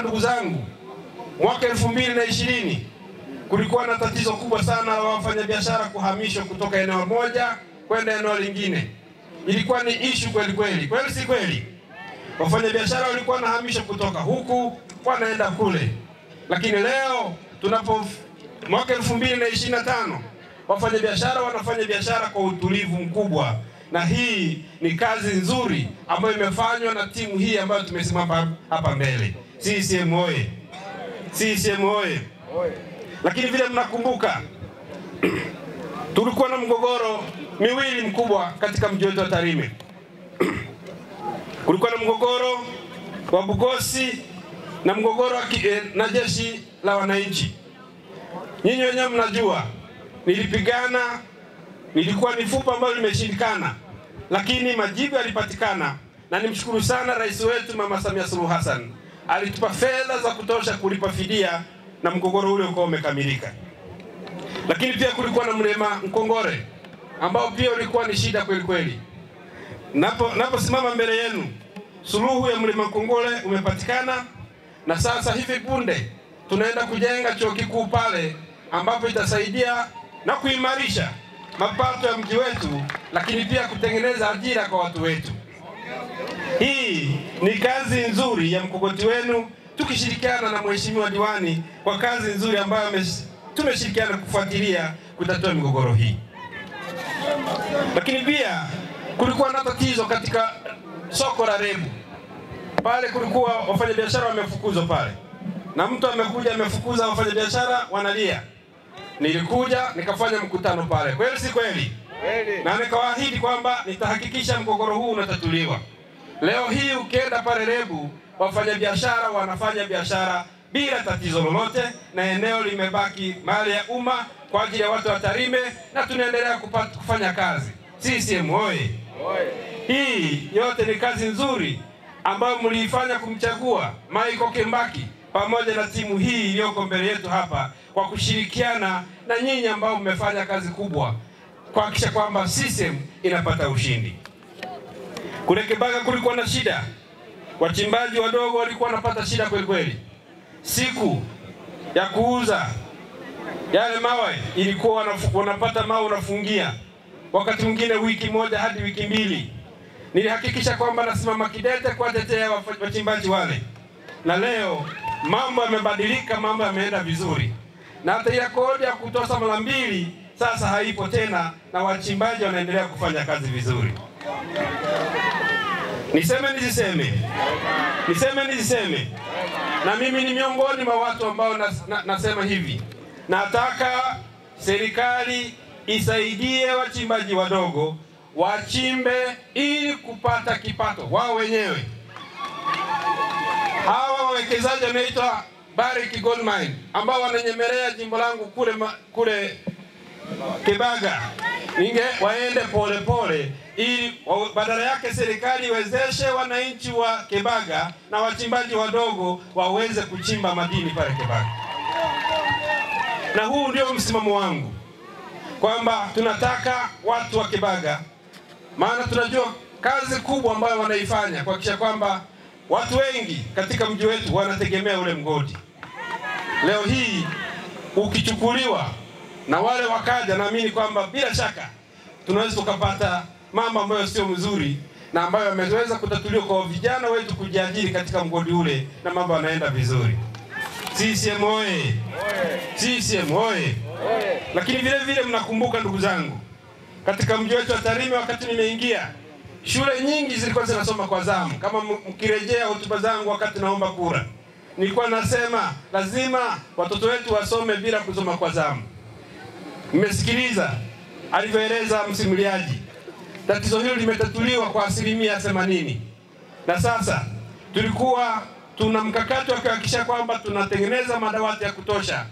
Ndugu zangu, mwaka 2020 kulikuwa na tatizo kubwa sana la wafanyabiashara kuhamishwa kutoka eneo moja kwenda eneo lingine. Ilikuwa ni issue kweli kweli. Kweli si kweli? Wafanyabiashara walikuwa wanahamishwa kutoka huku wanaenda kule. Lakini leo mwaka 2025 wafanyabiashara wanafanya biashara kwa utulivu mkubwa. Na hii ni kazi nzuri ambayo imefanywa na timu hii ambayo tumesimama hapa mbele. CCM oye! CCM oye! Lakini vile mnakumbuka tulikuwa na mgogoro miwili mkubwa katika mji wetu wa Tarime. Kulikuwa na mgogoro wa Bugosi na mgogoro na jeshi la wananchi. Nyinyi wenyewe mnajua nilipigana, nilikuwa mifupa ambayo limeshindikana, lakini majibu yalipatikana, na nimshukuru sana rais wetu Mama Samia Suluhu Hassan. Alitupa fedha za kutosha kulipa fidia na mgogoro ule uko umekamilika. Lakini pia kulikuwa na mlima Mkongore ambao pia ulikuwa ni shida kweli kweli. Naposimama mbele yenu, suluhu ya mlima Mkongore umepatikana, na sasa hivi punde tunaenda kujenga chuo kikuu pale ambapo itasaidia na kuimarisha mapato ya mji wetu, lakini pia kutengeneza ajira kwa watu wetu. Hii ni kazi nzuri ya mkogoti wenu, tukishirikiana na mheshimiwa diwani kwa kazi nzuri ambayo tumeshirikiana kufuatilia kutatua migogoro hii. Lakini pia kulikuwa na tatizo katika soko la Rebu. Pale kulikuwa wafanyabiashara wamefukuzwa pale. Na mtu amekuja amefukuza wafanyabiashara wanalia. Nilikuja nikafanya mkutano pale. Kweli si kweli? Kweli. Na nikawaahidi kwamba nitahakikisha mgogoro huu unatatuliwa. Leo hii ukienda pale Rebu, wafanyabiashara wanafanya biashara bila tatizo lolote, na eneo limebaki mali ya umma kwa ajili ya watu wa Tarime, na tunaendelea kufanya kazi. CCM oye! Hii yote ni kazi nzuri ambayo mliifanya kumchagua Michael Kembaki pamoja na timu hii iliyoko mbele yetu hapa, kwa kushirikiana na nyinyi ambao mmefanya kazi kubwa kuhakikisha kwamba CCM inapata ushindi. Kule Kebaga kulikuwa na shida. Wachimbaji wadogo walikuwa wanapata shida kweli kweli. Siku ya kuuza yale mawe ilikuwa wanapata mawe unafungia, wakati mwingine wiki moja hadi wiki mbili. Nilihakikisha kwamba nasimama kidete kuwatetea wachimbaji wale. Na leo mambo yamebadilika, mambo yameenda vizuri. Na hata ile kodi ya kutosa mara mbili sasa haipo tena, na wachimbaji wanaendelea kufanya kazi vizuri. Niseme. Na mimi ni miongoni mwa watu ambao nasema hivi. Nataka serikali isaidie wachimbaji wadogo wachimbe ili kupata kipato wao wenyewe. Hawa wawekezaji wanaitwa Barrick Gold Mine ambao wananyemelea jimbo langu kule Kebaga, waende pole pole, ili badala yake serikali iwezeshe wananchi wa Kebaga na wachimbaji wadogo waweze kuchimba madini pale Kebaga. Na huu ndio msimamo wangu, kwamba tunataka watu wa Kebaga, maana tunajua kazi kubwa ambayo wanaifanya kuhakikisha kwamba watu wengi katika mji wetu wanategemea ule mgodi. Leo hii ukichukuliwa na wale wakaja, naamini kwamba bila shaka tunaweza tukapata mambo ambayo sio mzuri na ambayo yameweza kutatuliwa kwa vijana wetu kujiajiri katika mgodi ule, na mambo yanaenda vizuri. CCM oye! CCM oye! Lakini vile mnakumbuka ndugu zangu, katika mji wetu wa Tarime wakati nimeingia, shule nyingi zilikuwa zinasoma kwa zamu. Kama mkirejea hotuba zangu wakati naomba kura, nilikuwa nasema lazima watoto wetu wasome bila kusoma kwa zamu. Mmesikiliza alivyoeleza msimuliaji. Tatizo hilo limetatuliwa kwa 80%. Na sasa tulikuwa tuna mkakati wa kuhakikisha kwamba tunatengeneza madawati ya kutosha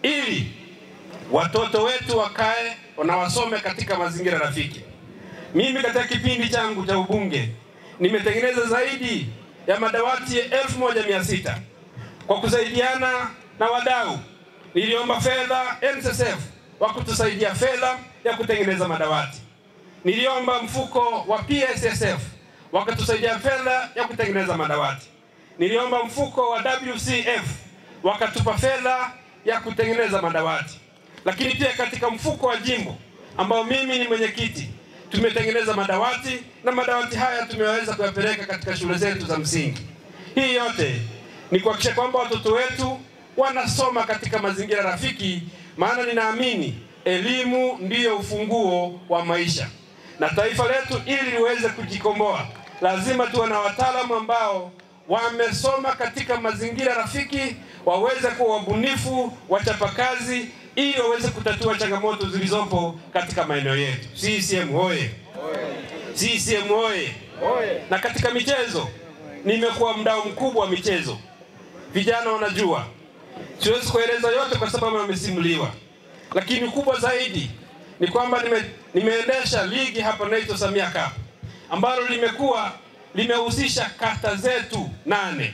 ili watoto wetu wakae na wasome katika mazingira rafiki. Mimi katika kipindi changu cha ubunge nimetengeneza zaidi ya madawati 1600 kwa kusaidiana na wadau. Niliomba fedha NSSF wakutusaidia fedha ya kutengeneza madawati. Niliomba mfuko wa PSSF wakatusaidia fedha ya kutengeneza madawati. niliomba mfuko wa WCF wakatupa fedha ya kutengeneza madawati. Lakini pia katika mfuko wa jimbo ambao mimi ni mwenyekiti, tumetengeneza madawati na madawati haya tumeweza kuyapeleka katika shule zetu za msingi. Hii yote ni kuhakikisha kwamba watoto wetu wanasoma katika mazingira rafiki, maana ninaamini elimu ndiyo ufunguo wa maisha. Na taifa letu ili liweze kujikomboa, lazima tuwe na wataalamu ambao wamesoma katika mazingira rafiki, waweze kuwa wabunifu, wachapakazi, ili waweze kutatua changamoto zilizopo katika maeneo yetu. CCM hoye! CCM hoye! Na katika michezo, nimekuwa mdau mkubwa wa michezo. Vijana wanajua, siwezi kueleza yote kwa sababu yamesimuliwa. Lakini kubwa zaidi ni kwamba nimeendesha ligi hapa inaitwa Samia Cup, ambalo limehusisha kata zetu 8.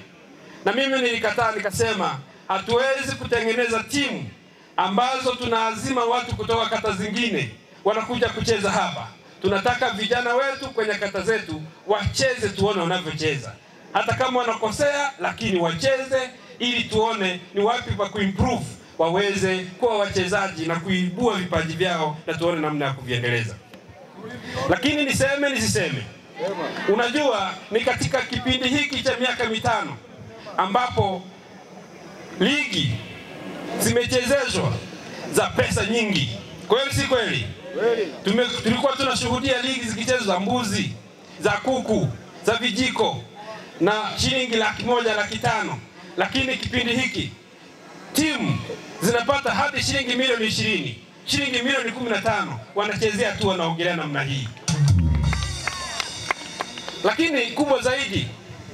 Na mimi nilikataa, nikasema hatuwezi kutengeneza timu ambazo tunaazima watu kutoka kata zingine wanakuja kucheza hapa. Tunataka vijana wetu kwenye kata zetu wacheze, tuone wanavyocheza. Hata kama wanakosea, lakini wacheze ili tuone ni wapi pa kuimprove, waweze kuwa wachezaji na kuibua vipaji vyao, na tuone namna ya kuviendeleza. Lakini nisiseme, unajua ni katika kipindi hiki cha miaka 5 ambapo ligi zimechezeshwa za pesa nyingi. Kweli si kweli? Tulikuwa tunashuhudia ligi zikichezwa za mbuzi, za kuku, za vijiko na shilingi 100,000, 500,000. Lakini kipindi hiki timu zinapata hadi shilingi milioni 20, shilingi milioni 15, wanachezea tu, wanaongelea namna hii. Lakini kubwa zaidi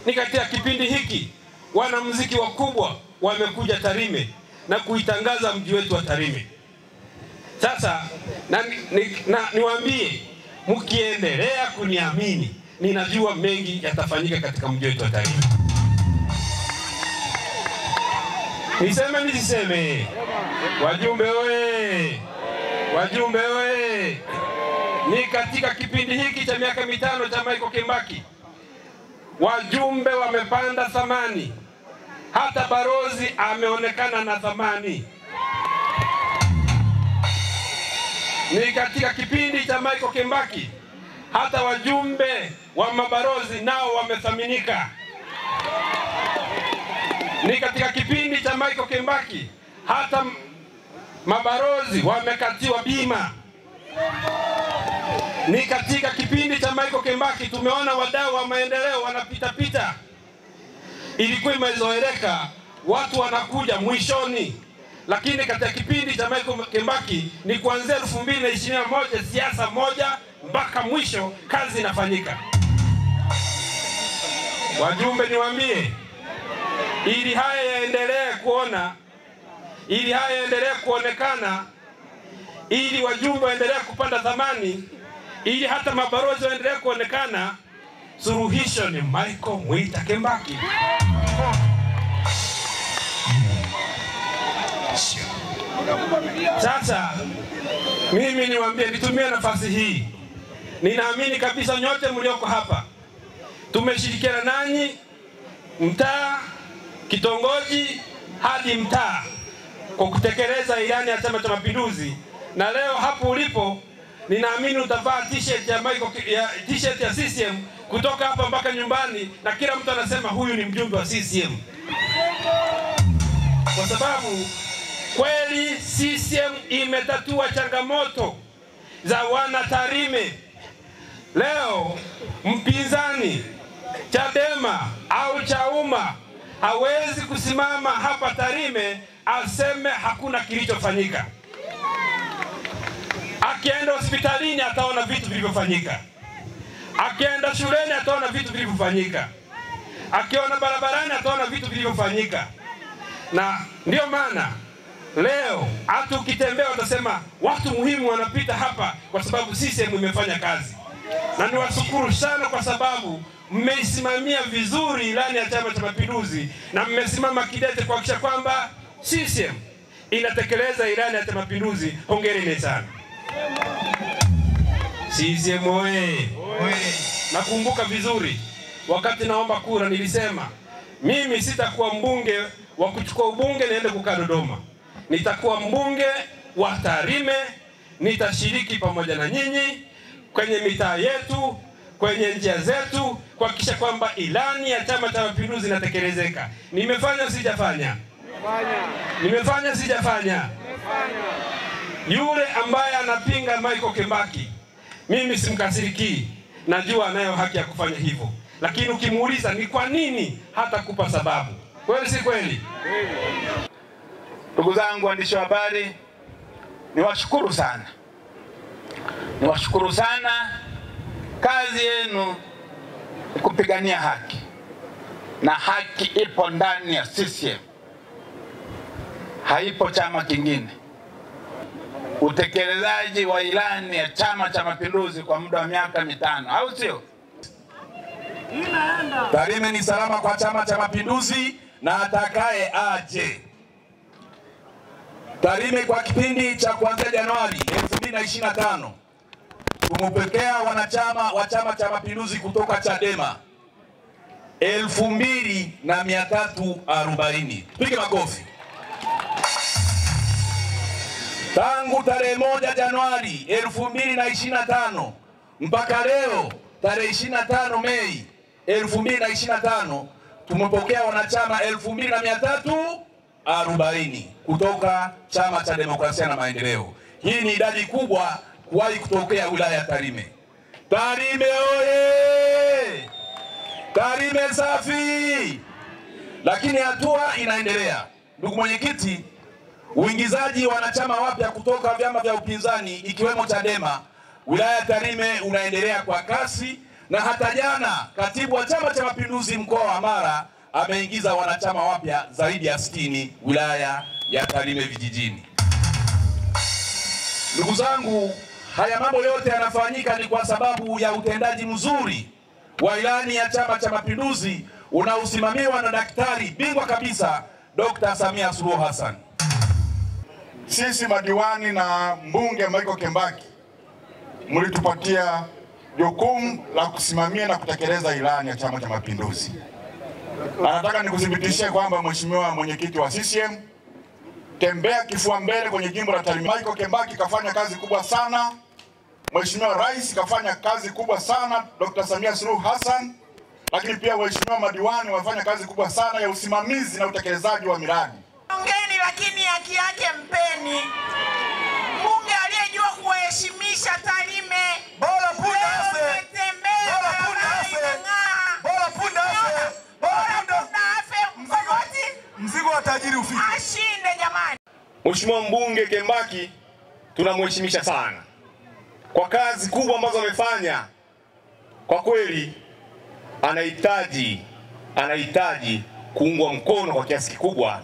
ni katika kipindi hiki wanamuziki wakubwa wamekuja Tarime na kuitangaza mji wetu wa Tarime. Sasa niwaambie, mkiendelea kuniamini, ninajua mengi yatafanyika katika mji wetu wa Tarime. Nisiseme, wajumbe oye! Wajumbe oye! Ni katika kipindi hiki cha miaka 5 cha Michael Kembaki, wajumbe wamepanda thamani, hata barozi ameonekana na thamani. Ni katika kipindi cha Michael Kembaki, hata wajumbe wa mabarozi nao wamethaminika. Ni katika kipindi cha Michael Kembaki, hata mabarozi wamekatiwa bima. Ni katika kipindi cha Michael Kembaki tumeona wadau wa maendeleo wanapita. Ilikuwa imezoeleka watu wanakuja mwishoni, lakini katika kipindi cha Michael Kembaki ni kuanzia 2021 siasa moja mpaka mwisho, kazi inafanyika. Wajumbe, niwaambie, ili haya yaendelee kuonekana, ili wajumbe waendelee kupanda thamani, ili hata mabarozi waendelee kuonekana, suluhisho ni Michael Mwita Kembaki. Sasa mimi niwaambie, nitumie nafasi hii, ninaamini kabisa nyote mlioko hapa tumeshirikiana nanyi mtaa, kitongoji hadi mtaa kwa kutekeleza ilani ya Chama cha Mapinduzi. Na leo hapo ulipo, ninaamini utavaa t-shirt ya CCM kutoka hapa mpaka nyumbani, na kila mtu anasema huyu ni mjumbe wa CCM. Kwa sababu kweli CCM imetatua changamoto za wana Tarime. Leo mpinzani Chadema au Chauma hawezi kusimama hapa Tarime aseme hakuna kilichofanyika. Akienda hospitalini ataona vitu vilivyofanyika. Akienda shuleni ataona vitu vilivyofanyika. Akiona barabarani ataona vitu vilivyofanyika. Na ndio maana leo hata ukitembea utasema watu muhimu wanapita hapa kwa sababu CCM imefanya kazi. Na niwashukuru sana kwa sababu mmeisimamia vizuri ilani ya Chama cha Mapinduzi na mmesimama kidete kuhakikisha kwamba CCM inatekeleza ilani ya Chama cha Mapinduzi. Hongereni sana. CCM oye! Nakumbuka vizuri wakati naomba kura nilisema mimi sitakuwa mbunge wa kuchukua ubunge niende kukaa Dodoma. Nitakuwa mbunge wa Tarime, nitashiriki pamoja na nyinyi kwenye mitaa yetu, kwenye njia zetu, kuhakikisha kwamba ilani ya Chama cha Mapinduzi inatekelezeka. Nimefanya sijafanya? Nimefanya sijafanya? Yule ambaye anapinga Michael Kembaki, mimi simkasiriki, najua anayo haki ya kufanya hivyo. Lakini ukimuuliza ni kwa nini, hata kupa sababu. Kweli si kweli? Ndugu zangu waandishi wa habari, niwashukuru sana. Niwashukuru sana. Kazi yenu ni kupigania haki. Na haki ipo ndani ya CCM. Haipo chama kingine. Utekelezaji wa ilani ya Chama cha Mapinduzi kwa muda wa miaka 5, au sio? Tarime ni salama kwa Chama cha Mapinduzi na atakaye aje. Tarime kwa kipindi cha kuanzia Januari 2025 tumepokea wanachama wa Chama cha Mapinduzi kutoka Chadema 2340. Tupige makofi. Tangu tarehe 1 Januari 2025 mpaka leo tarehe 25 Mei 2025 tumepokea wanachama 2340 kutoka Chama cha Demokrasia na Maendeleo. Hii ni idadi kubwa kuwahi kutokea wilaya ya Tarime. Tarime oye! Tarime safi! Lakini hatua inaendelea. Ndugu mwenyekiti, uingizaji wa wanachama wapya kutoka vyama vya upinzani ikiwemo Chadema wilaya ya Tarime unaendelea kwa kasi, na hata jana katibu wa Chama cha Mapinduzi mkoa wa Mara ameingiza wanachama wapya zaidi ya 60 wilaya ya Tarime vijijini. Ndugu zangu, haya mambo yote yanafanyika ni kwa sababu ya utendaji mzuri wa ilani ya Chama cha Mapinduzi unaosimamiwa na daktari bingwa kabisa Dr. Samia Suluhu Hassan. Sisi madiwani na mbunge Michael Kembaki mlitupatia jukumu la kusimamia na kutekeleza ilani ya Chama cha Mapinduzi. Nataka nikuthibitishie kwamba mheshimiwa mwenyekiti wa CCM, tembea kifua mbele kwenye jimbo la Tarime. Michael Kembaki kafanya kazi kubwa sana. Mheshimiwa Rais kafanya kazi kubwa sana, Dr. Samia Suluhu Hassan, lakini pia waheshimiwa madiwani wafanya kazi kubwa sana ya usimamizi na utekelezaji wa miradi. Ongeni lakini haki yake mpeni. Mbunge aliyejua kuheshimisha Tarime. Bora punda afe. Bora punda afe. Bora punda afe. Bora punda afe. Mzigo wa tajiri ufike. Ashinde jamani. Mheshimiwa mbunge Kembaki tunamheshimisha sana kwa kazi kubwa ambazo amefanya. Kwa kweli anahitaji kuungwa mkono kwa kiasi kikubwa.